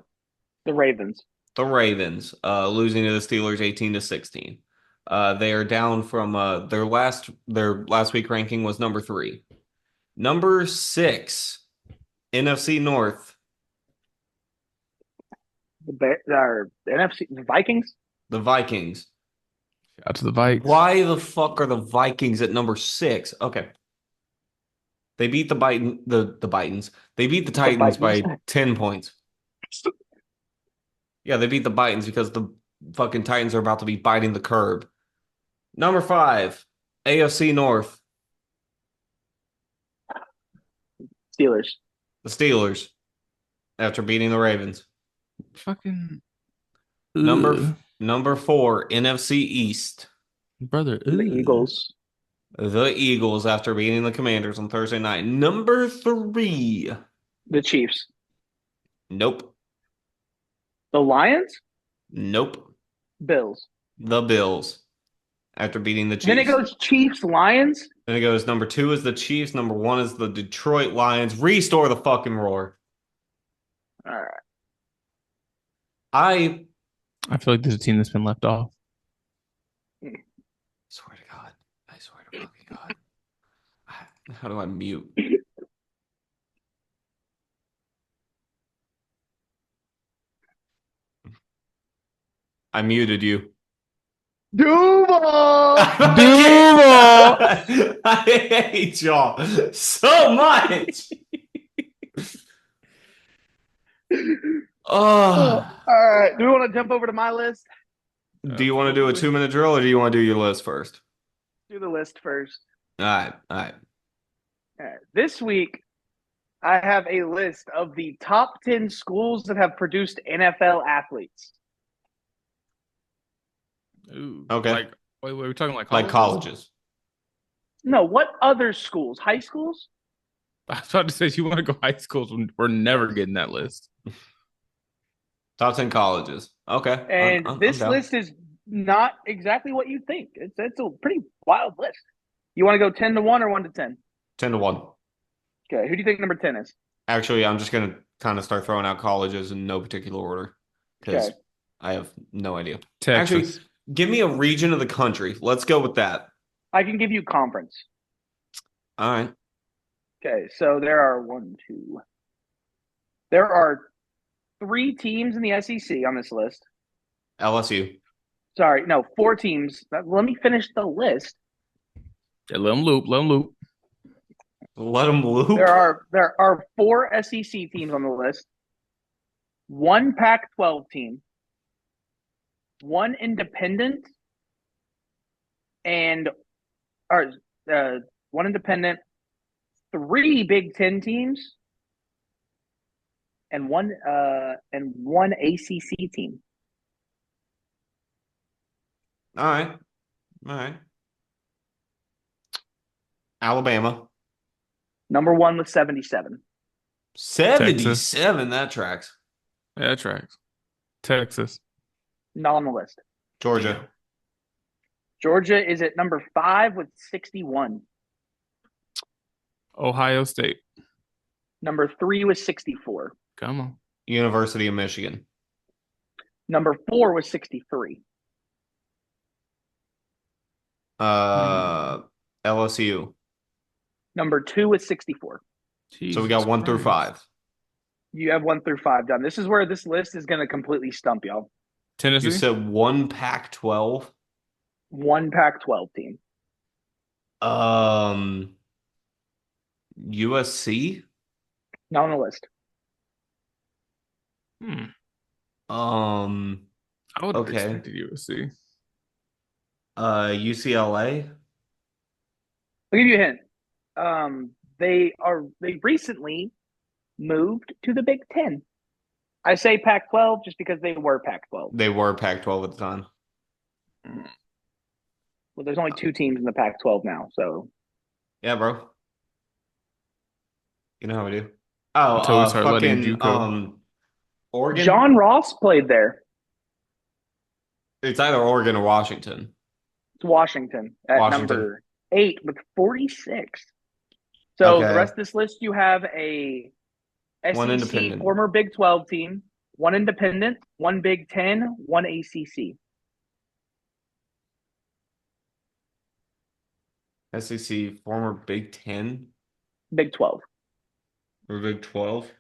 The Ravens. the Ravens, losing to the Steelers 18 to 16. They are down from their last week ranking was number 3. Number 6, NFC North. The NFC. The Vikings. The Vikings. Out to the Vikes. Why the fuck are the Vikings at number 6? Okay. They beat the Bitans. They beat the Titans by 10 points. Yeah, they beat the Bitans because the fucking Titans are about to be biting the curb. Number 5, AFC North. Steelers. The Steelers. After beating the Ravens. Fucking Number 4, NFC East. brother. The Eagles. The Eagles after beating the Commanders on Thursday night. Number 3. The Chiefs. Nope. The Lions. Nope. Bills. The Bills after beating the Chiefs. Then it goes Chiefs, Lions. Then it goes number 2 is the Chiefs. Number 1 is the Detroit Lions. Restore the fucking roar. All right. I feel like there's a team that's been left off. swear to God. I swear to fucking God. How do I mute? I muted you. Duval. I hate y'all so much. All right. Do we want to jump over to my list? Do you want to do a 2-minute drill or do you want to do your list first? Do the list first. All right. All right. All right. This week, I have a list of the top 10 schools that have produced NFL athletes. Ooh, Okay. Like, wait, we're talking like Like colleges. No, what other schools? High schools? I was about to say, you want to go high schools? We're never getting that list. Top 10 colleges. Okay. And I'm this down. list is not exactly what you think. It's a pretty wild list. You want to go 10 to 1 or 1 to 10? 10 to 1. Okay. Who do you think number 10 is? Actually, I'm just going to kind of start throwing out colleges in no particular order because Okay. I have no idea. Texas. Actually, give me a region of the country. Let's go with that. I can give you conference. All right. Okay. So there are 1, 2. There are 3 teams in the SEC on this list. LSU. Sorry, no, 4 teams. Let me finish the list. Yeah, let them loop. Let them loop. There are 4 SEC teams on the list. 1 Pac-12 team. 1 independent. And 1 independent. 3 Big Ten teams. And one ACC team. All right. All right. Alabama. Number 1 with 77. 77. That tracks. Yeah, that tracks. Texas. Not on the list. Georgia. Georgia is at number 5 with 61. Ohio State. Number 3 was 64. Come on. University of Michigan. Number 4 was 63. LSU. Number 2 was 64. So we got 1 through 5. You have 1 through 5 done. This is where this list is going to completely stump y'all. Tennessee. You said 1 Pac-12. 1 Pac-12 team. USC. Not on the list. I would have okay. expected USC. UCLA. I'll give you a hint. They recently moved to the Big Ten. I say Pac-12 just because they were Pac-12. They were Pac-12 at the time. Well, there's only 2 teams in the Pac-12 now, so Yeah, bro. You know how we do. Until we start letting Fucking JUCO. Oregon. John Ross played there. It's either Oregon or Washington. It's Washington at Washington. number 8 with 46. So the Okay. rest of this list, you have a One SEC independent. former Big 12 team, 1 independent, 1 Big 10, 1 ACC. SEC, former Big 10 Big 12. or Big 12.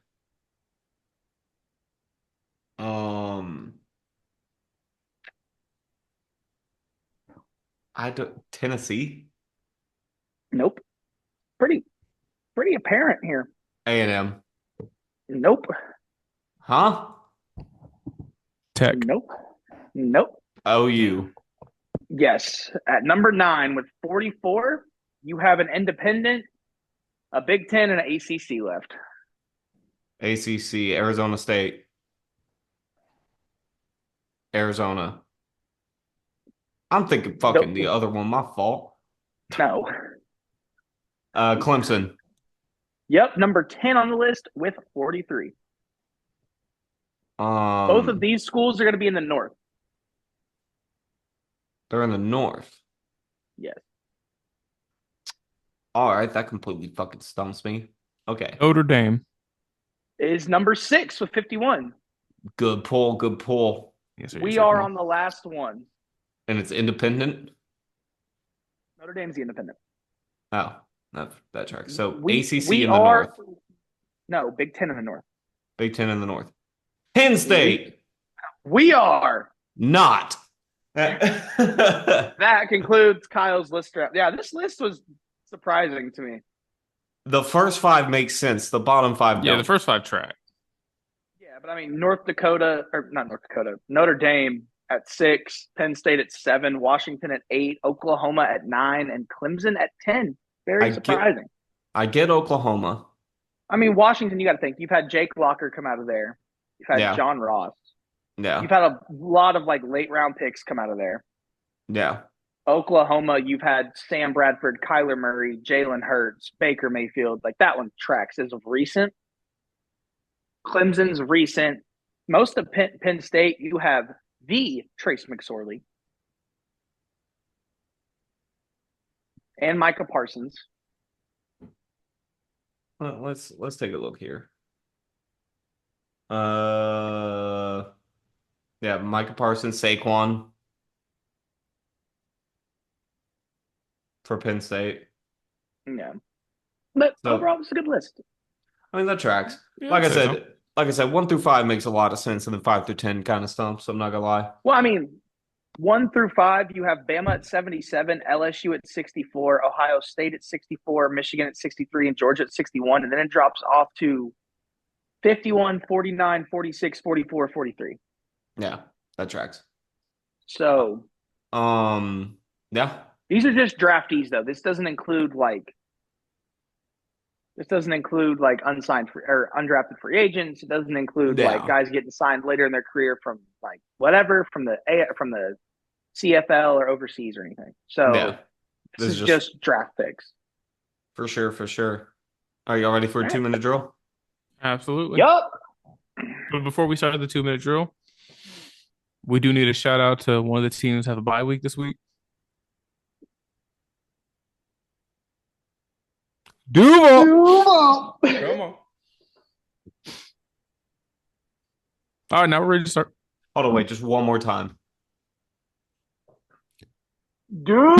Tennessee, Nope. Pretty apparent here. A&M. Nope. Huh? Tech. Nope. OU. Yes. At number 9 with 44, you have an independent, a Big 10, and an ACC left. ACC, Arizona State. Arizona. I'm thinking fucking the other one. My fault. No. Clemson. Yep, number 10 on the list with 43. Both of these schools are going to be in the north. They're in the north. Yes. All right, that completely fucking stumps me. Okay. Notre Dame Is number 6 with 51. Good pull. Good pull. Yes, sir, We yes, sir. are on the last one. And it's independent. Notre Dame's the independent. Oh, that tracks. So We ACC we in the are north. no Big 10 in the north. Big 10 in the north. Penn State. We are. Not. That concludes Kyle's list. Yeah, this list was surprising to me. The first 5 makes sense. The bottom 5 Yeah, don't. the first 5 track. Yeah, but I mean, North Dakota, or not North Dakota, Notre Dame at 6, Penn State at 7, Washington at 8, Oklahoma at 9, and Clemson at 10. Very surprising. I get Oklahoma. I mean, Washington, you got to think. You've had Jake Locker come out of there. You've had John Ross. Yeah. You've had a lot of like late round picks come out of there. Yeah. Oklahoma, you've had Sam Bradford, Kyler Murray, Jalen Hurts, Baker Mayfield. Like that one tracks as of recent. Clemson's recent. Most of Penn State, you have the Trace McSorley and Micah Parsons. Well, let's take a look here. Yeah, Micah Parsons, Saquon for Penn State. Yeah. But overall, it's a good list. I mean, that tracks. Yeah, like I said, 1 through 5 makes a lot of sense, and then 5 through 10 kind of stumps. I'm not gonna lie. Well, I mean, 1 through 5, you have Bama at 77, LSU at 64, Ohio State at 64, Michigan at 63, and Georgia at 61. And then it drops off to 51, 49, 46, 44, 43. Yeah, that tracks. So, yeah. these are just draftees, though. This doesn't include unsigned or undrafted free agents. It doesn't include like guys getting signed later in their career from like whatever from the CFL or overseas or anything. So this is just draft picks. For sure. Are y'all ready for a 2-minute drill? Absolutely. Yup. But before we start the 2-minute drill, we do need a shout out to one of the teams have a bye week this week. Duval. Come on. All right, now we're ready to start. Hold on, wait, just one more time. Duval.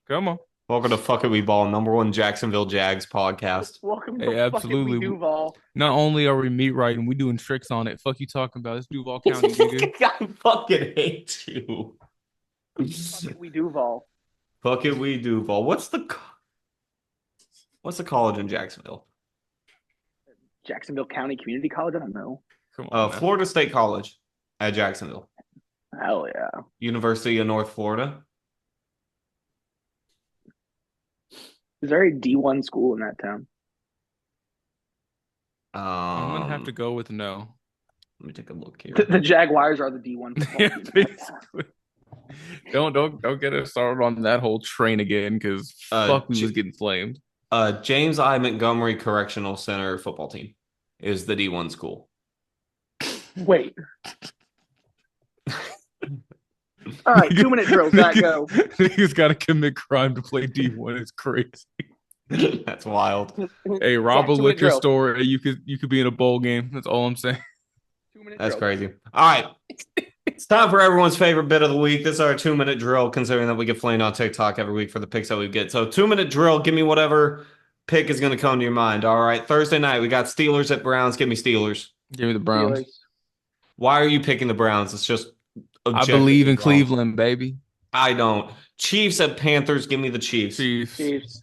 Come on. Welcome to Fuck It We Ball, #1 Jacksonville Jags podcast. Welcome to Hey, absolutely. Fuck It We Duval. Not only are we meat writing, we doing tricks on it. Fuck you talking about. It's Duval County, nigga. I fucking hate you. Fuck It We Duval. Fuck It We Duval. What's the college in Jacksonville? Jacksonville County Community College? I don't know. Come on. Florida State College at Jacksonville. Hell yeah. University of North Florida. Is there a D1 school in that town? I'm gonna have to go with no. Let me take a look here. The Jaguars are the D1 football Yeah, team. basically. Don't get us started on that whole train again, because fuck, we was getting flamed. James I. Montgomery Correctional Center football team is the D1 school. Wait. All right, 2-minute drill. Zach, go. Niggas got to commit crime to play D1. It's crazy. That's wild. Hey, rob Zach, a 2-minute liquor drill. store. You could be in a bowl game. That's all I'm saying. 2-minute That's drill. crazy. All right. It's time for everyone's favorite bit of the week. This is our 2-minute drill, considering that we get flamed on TikTok every week for the picks that we get. So 2-minute drill, give me whatever pick is going to come to your mind. All right. Thursday night, we got Steelers at Browns. Give me Steelers. Give me the Browns. Steelers. Why are you picking the Browns? It's just I believe in wrong. Cleveland, baby. I don't. Chiefs at Panthers. Give me the Chiefs. Chiefs.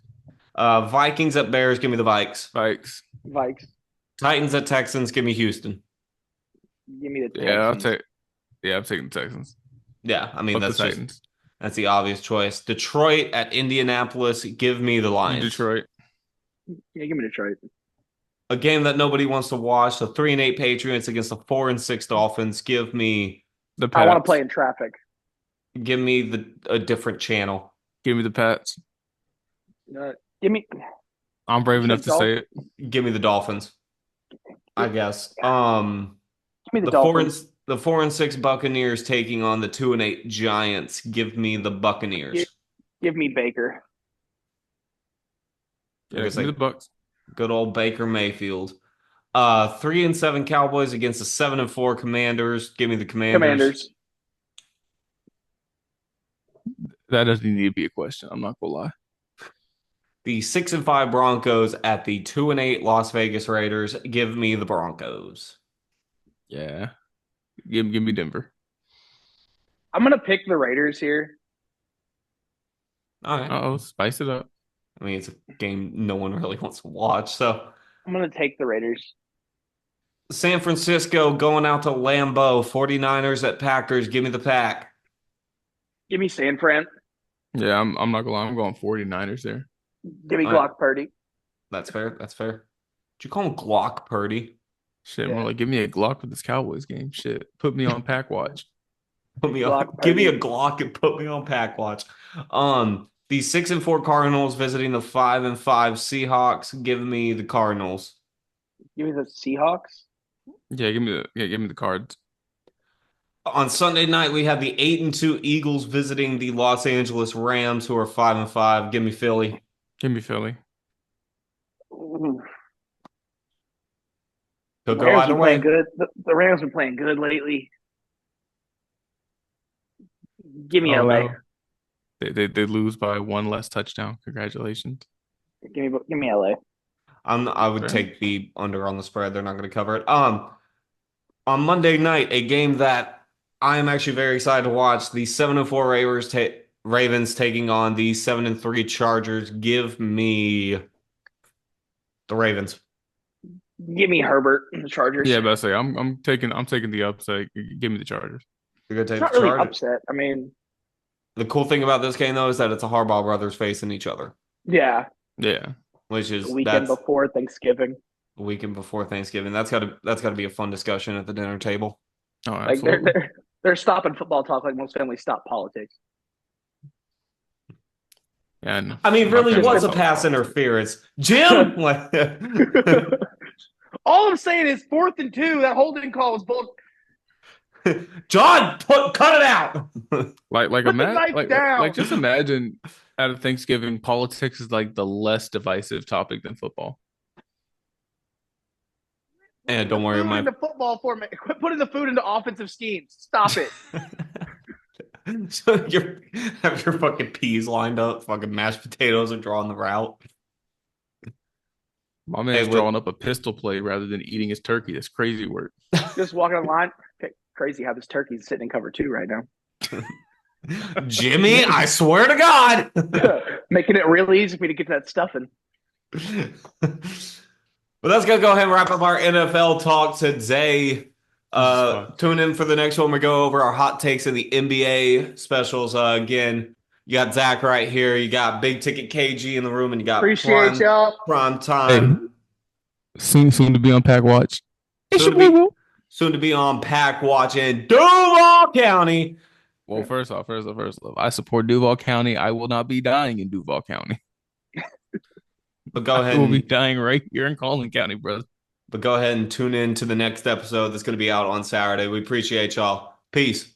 Vikings at Bears. Give me the Vikes. Vikes. Titans at Texans. Give me Houston. Give me the Texans. I'm taking the Texans. Yeah, I mean, Fuck that's the obvious choice. Detroit at Indianapolis. Give me the Lions. Detroit. Yeah, give me Detroit. A game that nobody wants to watch. The 3-8 Patriots against the 4-6 Dolphins. Give me the Pats. I want to play in traffic. Give me a different channel. Give me the Pats. Give me. I'm brave enough to say it. Give me the Dolphins. I guess. Give me the Dolphins. The 4-6 Buccaneers taking on the 2-8 Giants. Give me the Buccaneers. Give me Baker. Yeah, give me the Bucks. Good old Baker Mayfield. 3-7 Cowboys against the 7-4 Commanders. Give me the Commanders. That doesn't need to be a question. I'm not gonna lie. The 6-5 Broncos at the 2-8 Las Vegas Raiders. Give me the Broncos. Yeah. Give me Denver. I'm gonna pick the Raiders here. All right. Uh-oh, spice it up. I mean, it's a game no one really wants to watch, so I'm gonna take the Raiders. San Francisco going out to Lambeau. 49ers at Packers. Give me the Pack. Give me San Fran. Yeah, I'm not gonna lie. I'm going 49ers there. Give me Glock Purdy. That's fair. Did you call him Glock Purdy? Shit, more like give me a Glock for this Cowboys game. Shit, put me on pack watch. Give me a Glock and put me on pack watch. The 6-4 Cardinals visiting the 5-5 Seahawks. Give me the Cardinals. Give me the Seahawks. Yeah, give me the Cards. On Sunday night, we have the 8-2 Eagles visiting the Los Angeles Rams, who are 5-5. Give me Philly. Give me Philly. Could go either way. Good. The Rams are playing good lately. Give me LA. No. They lose by one less touchdown. Congratulations. Give me LA. I would take the under on the spread. They're not going to cover it. On Monday night, a game that I am actually very excited to watch. The 7-4 Ravens taking on the 7-3 Chargers. Give me the Ravens. Give me Herbert and the Chargers. Yeah, but I say I'm taking the upset. Give me the Chargers. You're gonna take it's not really upset. I mean, the cool thing about this game though is that it's a Harbaugh brothers facing each other. Yeah. Which is the weekend before Thanksgiving. The weekend before Thanksgiving. That's gotta be a fun discussion at the dinner table. Oh, absolutely. Like they're stopping football talk like most families stop politics. Yeah, I mean, really, what's a pass interference? Jim! All I'm saying is 4th and 2. That holding call was bull. John, cut it out. Just imagine at a Thanksgiving, politics is like the less divisive topic than football. And don't worry, into football format. Quit putting the food into offensive schemes. Stop it. So you have your fucking peas lined up, fucking mashed potatoes are drawing the route. My man's drawing up a pistol play rather than eating his turkey. That's crazy work. Just walking on the line. Crazy how this turkey's sitting in cover 2 right now. Jimmy, I swear to God. Making it real easy for me to get that stuffing. But that's going to go ahead and wrap up our NFL talk today. Tune in for the next one. We go over our hot takes of the NBA specials. Again, you got Zach right here. You got Big Ticket KG in the room, and you got Appreciate y'all. Prime Time. Hey, soon to be on Pack Watch. Soon to be on Pack Watch in Duval County. Well, first off, I support Duval County. I will not be dying in Duval County. But go I ahead will be and dying right here in Collin County, brother. tune in to the next episode that's going to be out on Saturday. We appreciate y'all. Peace.